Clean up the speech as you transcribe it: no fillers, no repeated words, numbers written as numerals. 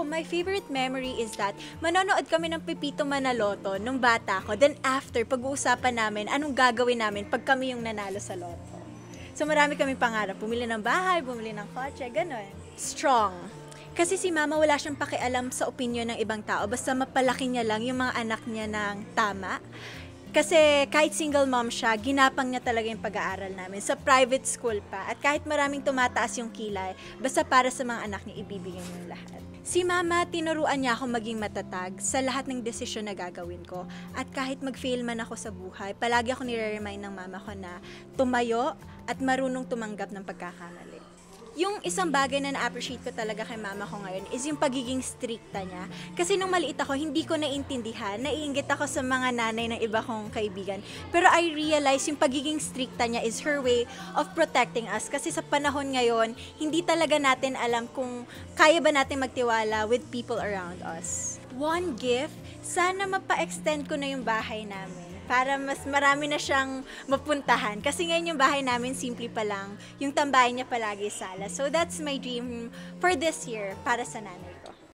my favorite memory is that manonood kami ng Pepito Manaloto nung bata ko. Then after, pag-uusapan namin anong gagawin namin pag kami yung nanalo sa loto. So marami kami pangarap. Bumili ng bahay, bumili ng kotse, ganun. Strong. Kasi si mama wala siyang pakialam sa opinion ng ibang tao. Basta mapalaki niya lang yung mga anak niya ng tama. Kasi kahit single mom siya, ginapang niya talaga yung pag-aaral namin. Sa private school pa. At kahit maraming tumataas yung kilay, basta para sa mga anak niya, ibibigay niya lahat. Si mama, tinuruan niya ako maging matatag sa lahat ng desisyon na gagawin ko. At kahit mag-fail man ako sa buhay, palagi ako nire-remind ng mama ko na tumayo at marunong tumanggap ng pagkakamali. Yung isang bagay na na-appreciate ko talaga kay mama ko ngayon is yung pagiging stricta niya. Kasi nung maliit ako, hindi ko naiintindihan. Naiinggit ako sa mga nanay ng iba kong kaibigan. Pero I realize yung pagiging stricta niya is her way of protecting us. Kasi sa panahon ngayon, hindi talaga natin alam kung kaya ba natin magtiwala with people around us. One gift, sana mapa-extend ko na yung bahay namin para mas marami na siyang mapuntahan. Kasi ngayon yung bahay namin, simple pa lang. Yung tambahay niya palagi sala. So that's my dream for this year para sa nanay ko.